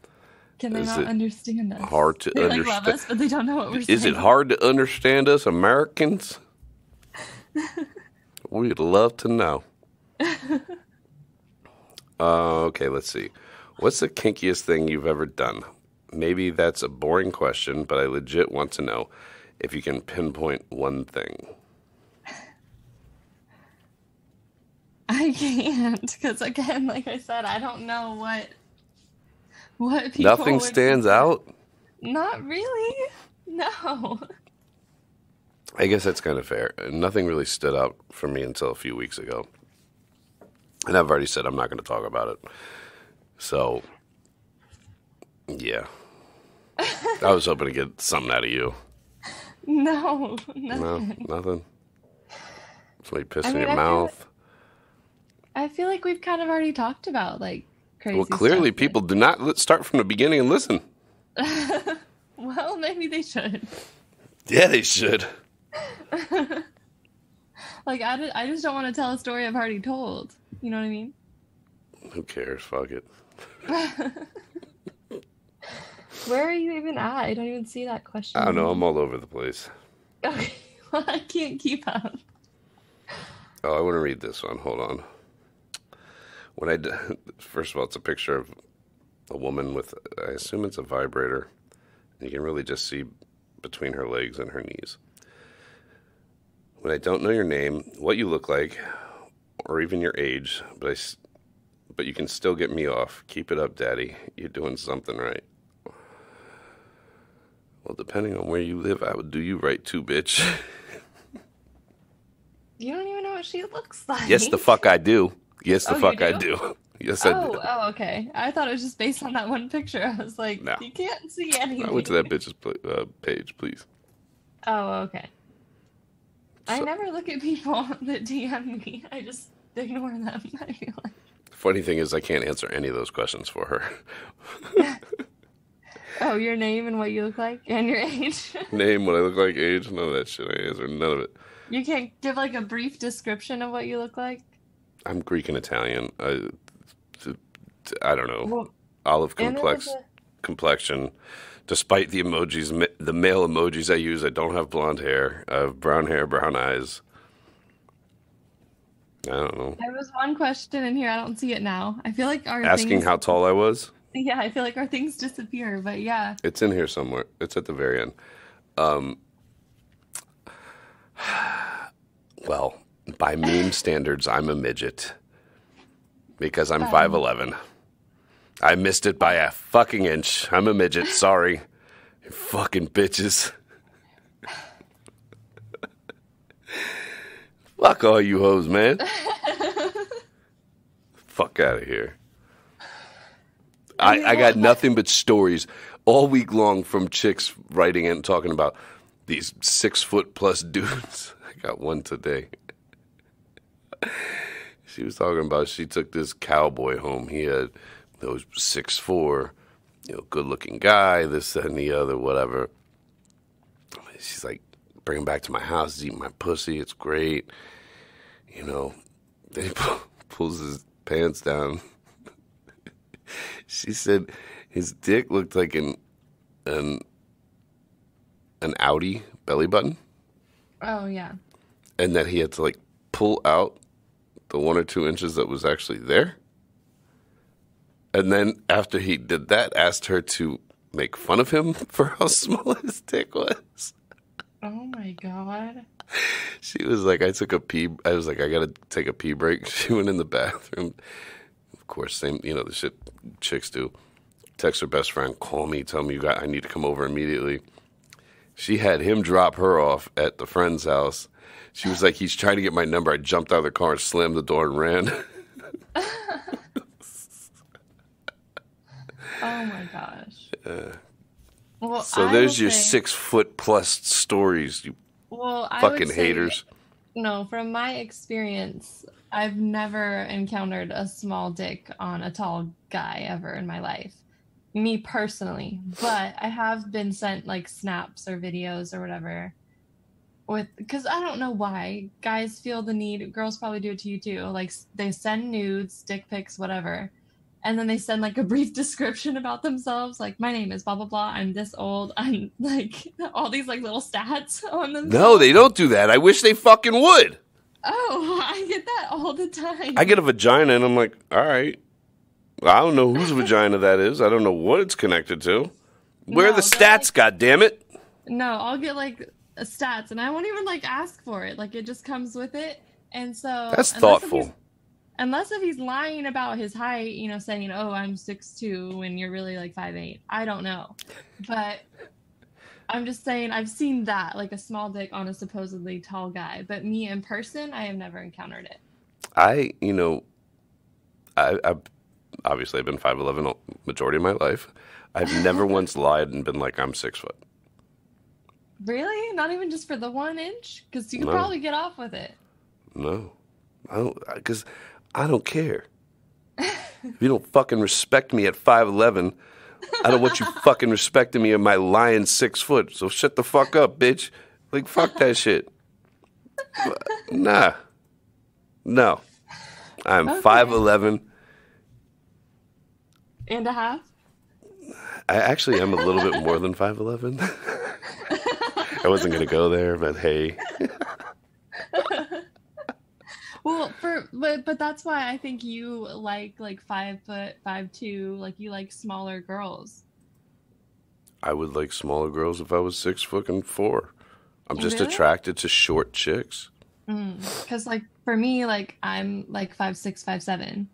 they not understand us? Hard to understand. They love us, but they don't know what we're saying. Is it hard to understand us Americans? We'd love to know. Okay, let's see. What's the kinkiest thing you've ever done? Maybe that's a boring question, but I legit want to know if you can pinpoint one thing. I can't, because again, like I said, I don't know what people Nothing stands out? Not really. No. I guess that's kind of fair. Nothing really stood out for me until a few weeks ago. And I've already said I'm not going to talk about it. So, yeah. I was hoping to get something out of you. No, nothing. No, nothing. Somebody pissed in your mouth. I feel like we've kind of already talked about like crazy Well, clearly stuff, people do not start from the beginning and listen. Well, maybe they should. Yeah, they should. Like, I just don't want to tell a story I've already told. You know what I mean? Who cares? Fuck it. Where are you even at? I don't even see that question. I don't know. I'm all over the place. Okay. Well, I can't keep up. Oh, I want to read this one. Hold on. First of all, it's a picture of a woman with, I assume it's a vibrator. You can really just see between her legs and her knees. When I don't know your name, what you look like, or even your age, but you can still get me off. Keep it up, Daddy. You're doing something right. Well, depending on where you live, I would do you right too, bitch. You don't even know what she looks like. Yes, the fuck I do. Yes, the Oh, fuck you I do? do. Yes, I do. Oh, okay. I thought it was just based on that one picture. I was like, No. you can't see I went to that anything. bitch's page, please. Oh, okay. I So, never look at people that DM me. I just ignore them, I feel like. the funny thing is I can't answer any of those questions for her. Oh, your name and what you look like and your age. Name, what I look like, age, none of that shit. I answer none of it. You can't give like a brief description of what you look like? I'm Greek and Italian. I don't know. Well, Olive and there was a complexion. Despite the emojis, the male emojis I use, I don't have blonde hair. I have brown hair, brown eyes. I don't know. there was one question in here. I don't see it now. I feel like our Asking things how tall I was? yeah, I feel like our things disappear, but yeah. It's in here somewhere. It's at the very end. Well, by meme standards, I'm a midget. Because I'm 5'11". I missed it by a fucking inch. I'm a midget. Sorry. You fucking bitches. Fuck all you hoes, man. Fuck out of here. I got nothing but stories all week long from chicks writing and talking about these 6-foot+ dudes. I got one today. She was talking about she took this cowboy home. He had those 6'4", good looking guy, this, that, and the other, whatever. She's like, bring him back to my house, he's eating my pussy, it's great. Then he pulls his pants down. She said his dick looked like an Audi belly button, Oh, yeah. and that he had to like pull out the 1 or 2 inches that was actually there. And then after he did that, asked her to make fun of him for how small his dick was. Oh my God. She was like, I took a pee. I was like, I gotta take a pee break. She went in the bathroom. Of course, same, the shit chicks do. Text her best friend, call me, tell me I need to come over immediately. She had him drop her off at the friend's house. She was like, he's trying to get my number. I jumped out of the car and slammed the door and ran. Oh my gosh. Well, So I there's will your say, 6-foot+ stories, you well, I would fucking say, haters. no, from my experience, I've never encountered a small dick on a tall guy ever in my life. Me personally. But I have been sent like snaps or videos or whatever because I don't know why guys feel the need, girls probably do it to you too, like they send nudes, dick pics, whatever, and then they send like a brief description about themselves, like my name is blah blah blah, I'm this old, I'm like all these like little stats on themselves. No, they don't do that. I wish they fucking would. Oh, I get that all the time. I get a vagina and I'm like, all right. I don't know whose vagina that is. I don't know what it's connected to. Where are No, the they're stats, goddammit? No, I'll get like stats, and I won't even like ask for it. Like it just comes with it, and so That's thoughtful. Unless if he's lying about his height, saying, "Oh, I'm 6'2" when you're really like 5'8". I don't know, but I'm just saying I've seen that, like a small dick on a supposedly tall guy. But me in person, I have never encountered it. I obviously I've been 5'11" majority of my life. I've never once lied and been like, I'm 6 foot. Really? Not even just for the 1 inch? Because you could No. probably get off with it. No. I don't, because I don't care. If you don't fucking respect me at 5'11", I don't want you fucking respecting me at my lying 6 foot. So shut the fuck up, bitch. Like, fuck that shit. Nah. No. I'm Okay. 5'11". And a half? I actually am a little bit more than 5'11". I wasn't going to go there, but hey. Well, but that's why I think you like 5 foot, 5'2", like you like smaller girls. I would like smaller girls if I was 6'4". I'm just Really? attracted to short chicks. Because like for me, like I'm like 5'6", 5'7",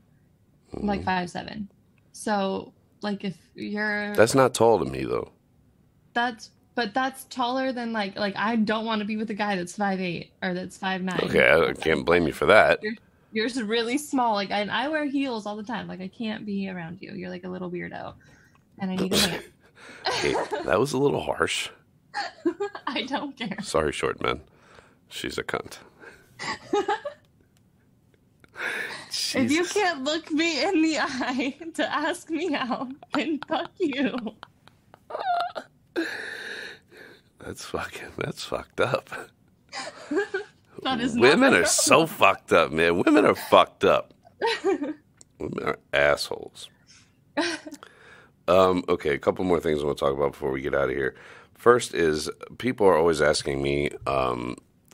like 5'7". So like if you're That's not tall to me, though. that's but that's taller than like I don't want to be with a guy that's 5'8" or that's 5'9". Okay, I can't blame you for that. You're just really small. Like, and I wear heels all the time. Like, I can't be around you. You're like a little weirdo, and I need a man. Hey, that was a little harsh. I don't care. Sorry, short man. She's a cunt. If you can't look me in the eye to ask me out, then fuck you. That's fucked up. That is Women are so fucked up, man. Women are fucked up. Women are assholes. Okay, a couple more things I want to talk about before we get out of here. First is people are always asking me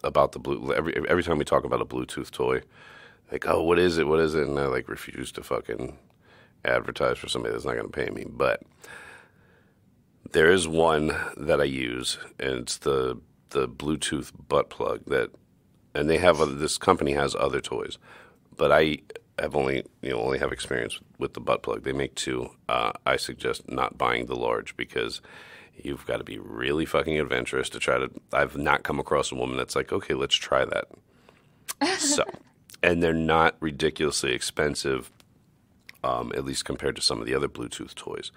about the blue. Every time we talk about a Bluetooth toy, like, oh, what is it? What is it? And I like refuse to fucking advertise for somebody that's not going to pay me. But there is one that I use, and it's the Bluetooth butt plug and they have this company has other toys, but I have only have experience with the butt plug. They make two. I suggest not buying the large because you've got to be really fucking adventurous to try to. I've not come across a woman that's like, okay, let's try that. So, and they're not ridiculously expensive, at least compared to some of the other Bluetooth toys.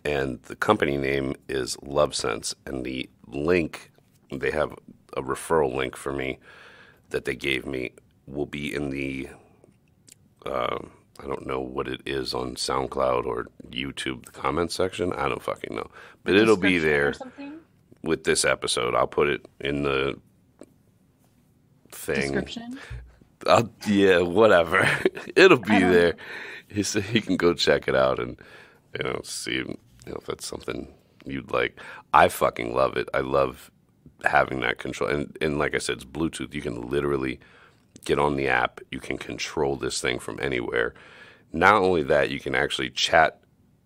And the company name is LoveSense, and the link, they have a referral link for me that they gave me, will be in the, I don't know what it is on SoundCloud or YouTube, the comments section. I don't fucking know. But it'll be there with this episode. I'll put it in the thing. Description? Yeah, whatever. It'll be there. He said he can go check it out and, see if that's something you'd like. I fucking love it. I love having that control. And like I said, it's Bluetooth. You can literally get on the app. You can control this thing from anywhere. Not only that, you can actually chat,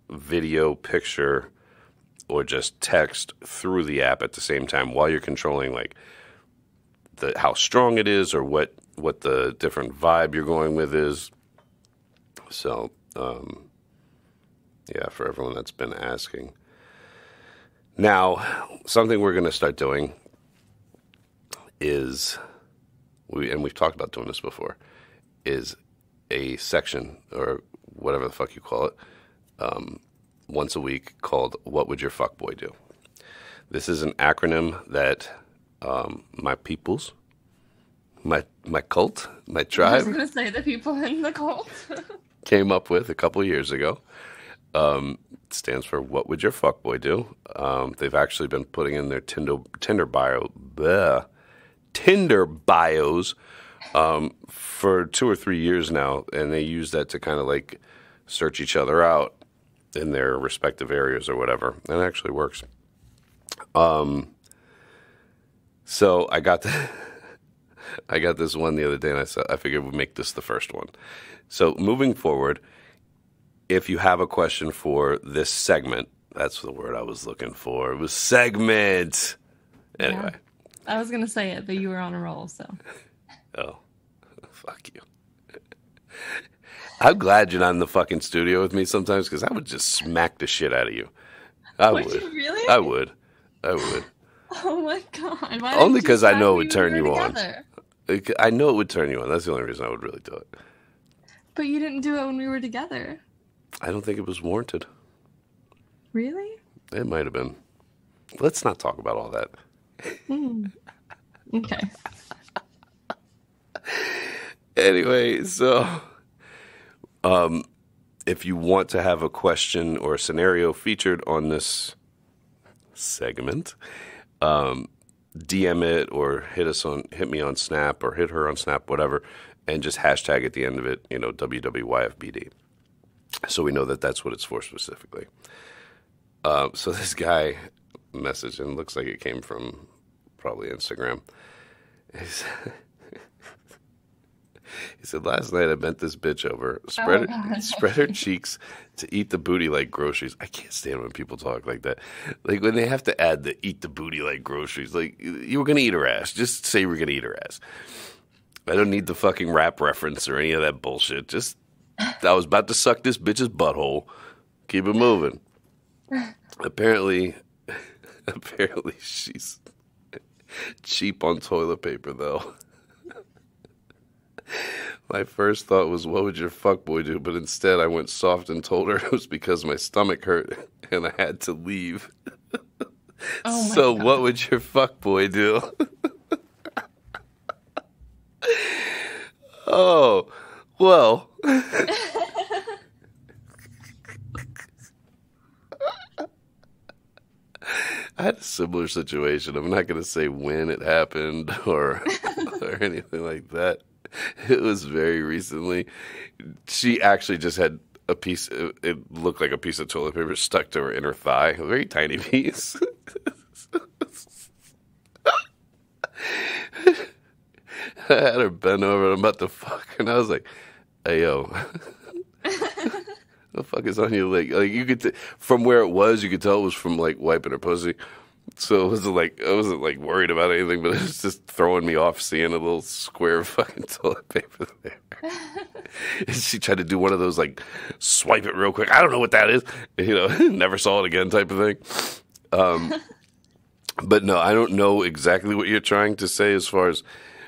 video, picture, or just text through the app at the same time while you're controlling like how strong it is or what the different vibe you're going with is. So, yeah, for everyone that's been asking. Now, something we're going to start doing is, we've talked about doing this before, is a section, or whatever the fuck you call it, once a week called What Would Your Fuckboy Do? This is an acronym that my peoples, my cult, my tribe. I was going to say the people in the cult. came up with a couple years ago. It stands for What Would Your Fuckboy Do? They've actually been putting in their Tinder bios for 2 or 3 years now, and they use that to kind of like search each other out in their respective areas or whatever. And it actually works. So I got this one the other day, and I figured we'd make this the first one. So moving forward, if you have a question for this segment, that's the word I was looking for. It was segment. Anyway. Yeah. I was going to say it, but you were on a roll, so. Oh, fuck you. I'm glad you're not in the fucking studio with me sometimes, because I would just smack the shit out of you. Would you really? I would. Oh my God. Why only because I know it would turn you on. I know it would turn you on. That's the only reason I would really do it. But you didn't do it when we were together. I don't think it was warranted. Really? It might have been. Let's not talk about all that. Okay. Anyway, so if you want to have a question or a scenario featured on this segment, DM it or hit me on Snap or hit her on Snap, whatever, and just hashtag at the end of it, WWYFBD. So we know that that's what it's for specifically. So this guy messaged, and it looks like it came from probably Instagram. He said, last night I bent this bitch over, spread her cheeks to eat the booty like groceries. I can't stand when people talk like that. Like when they have to add the eat the booty like groceries. Like, you were going to eat her ass. Just say we're going to eat her ass. I don't need the fucking rap reference or any of that bullshit. Just, I was about to suck this bitch's butthole. Keep it moving. Apparently, Apparently she's cheap on toilet paper, though. My first thought was, what would your fuckboy do? But instead I went soft and told her it was because my stomach hurt and I had to leave. Oh my So God. what would your fuckboy do? Oh, well. I had a similar situation. I'm not going to say when it happened or anything like that. It was very recently. She actually just had a piece, it looked like a piece of toilet paper stuck to her inner thigh, a very tiny piece. I had her bend over and I'm about to fuck her, and I was like, hey, yo. The fuck is on your leg? Like, you could from where it was, you could tell it was from like wiping her pussy. So it wasn't like I wasn't like worried about anything, but it was just throwing me off seeing a little square of fucking toilet paper there. And she tried to do one of those like swipe it real quick. I don't know what that is, you know, never saw it again type of thing. But no, I don't know exactly what you're trying to say as far as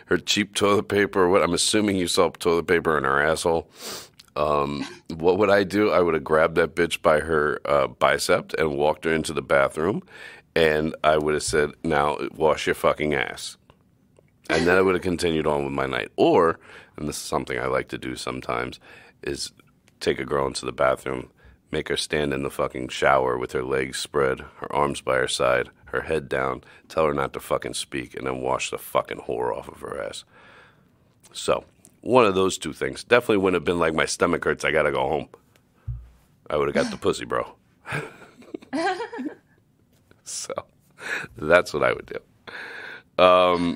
her cheap toilet paper or what. I'm assuming you saw toilet paper in her asshole. What would I do? I would have grabbed that bitch by her bicep and walked her into the bathroom, and I would have said, now wash your fucking ass. And then I would have continued on with my night. Or, and this is something I like to do sometimes, is take a girl into the bathroom, make her stand in the fucking shower with her legs spread, her arms by her side, her head down, tell her not to fucking speak, and then wash the fucking whore off of her ass. So, one of those two things. Definitely wouldn't have been like, my stomach hurts, I gotta go home. I would have got the pussy, bro. So, that's what I would do. I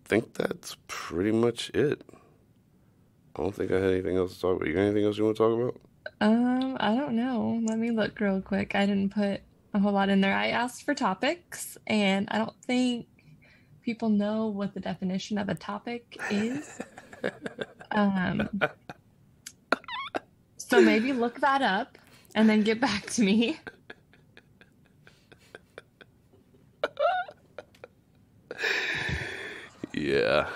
think that's pretty much it. I don't think I had anything else to talk about. You got anything else you want to talk about? I don't know. Let me look real quick. I didn't put a whole lot in there. I asked for topics, and I don't think people know what the definition of a topic is. So maybe look that up and then get back to me. Yeah.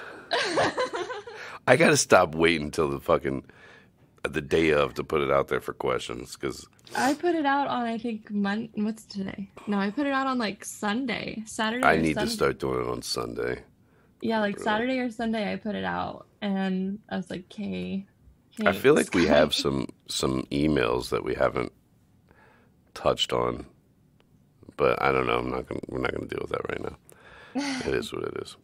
I gotta stop waiting until the day of to put it out there for questions, because I put it out on, I think, what's today? No, I put it out on like Sunday, Saturday. I or need to Sunday. start doing it on Sunday. Yeah, like Really. Saturday or Sunday, I put it out, and I was like, "Okay." I feel like we have some emails that we haven't touched on, but I don't know. We're not gonna deal with that right now. It is what it is.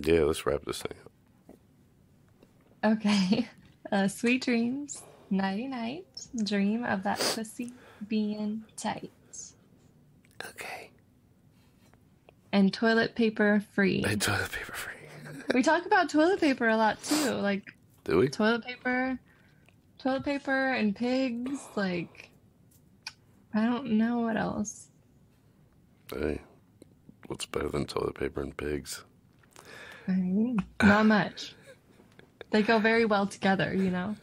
Yeah, let's wrap this thing up. Okay. Sweet dreams, nighty night. Dream of that pussy being tight, Okay. and toilet paper free. Toilet paper free. We talk about toilet paper a lot too, like Do we? toilet paper, and pigs. Like, I don't know what else. Hey, what's better than toilet paper and pigs? I mean, not much. They go very well together, you know.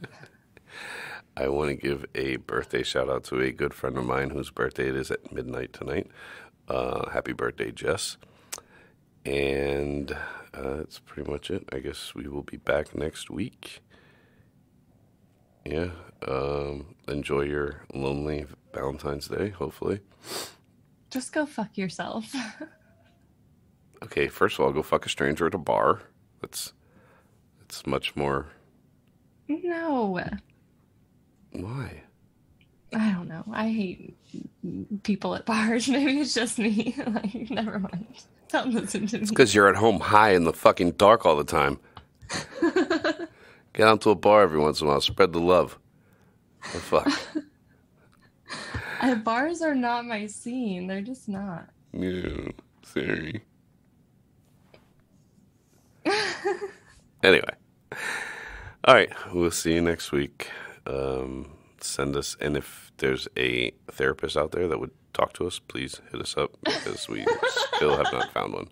I want to give a birthday shout out to a good friend of mine whose birthday it is at midnight tonight. Happy birthday, Jess. And that's pretty much it. I guess we will be back next week. Yeah. Enjoy your lonely Valentine's Day, hopefully. Just go fuck yourself. Okay, first of all, go fuck a stranger at a bar. It's much more... No. Why? I don't know. I hate people at bars. Maybe it's just me. Like, never mind. Don't listen to me. It's because you're at home high in the fucking dark all the time. Get out to a bar every once in a while. Spread the love. The fuck? Bars are not my scene. They're just not. Yeah, sorry. Anyway. All right. We'll see you next week. Send us, and if there's a therapist out there that would talk to us, please hit us up, because we still have not found one.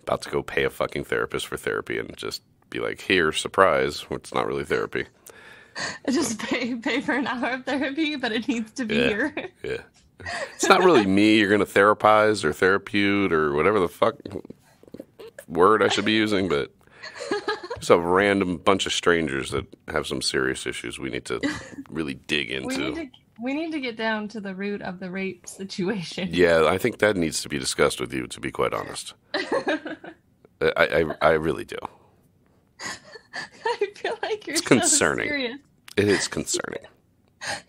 About to go pay a fucking therapist for therapy and just be like, here, surprise. It's not really therapy. Just pay for an hour of therapy, but it needs to be Yeah. here. Yeah. It's not really me you're going to therapize or therapute or whatever the fuck word I should be using, but just a random bunch of strangers that have some serious issues we need to really dig into. We need to get down to the root of the rape situation. Yeah, I think that needs to be discussed with you, to be quite honest. I really do. I feel like you're It's concerning. so serious. It is concerning.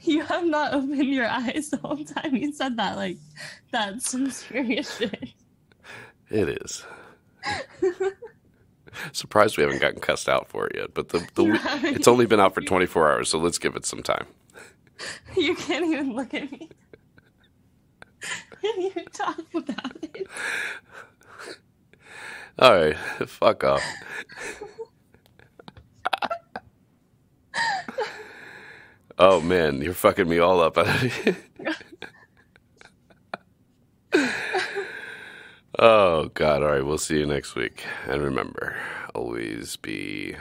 You have not opened your eyes the whole time you said that. Like, that's some serious shit. It is. Surprised we haven't gotten cussed out for it yet, but it's only been out for 24 hours, so let's give it some time. You can't even look at me when you talk about it. All right, fuck off. Oh man, you're fucking me all up. Oh God, all right, we'll see you next week. And remember, always be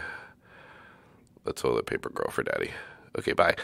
a toilet paper girl for daddy. Okay, bye.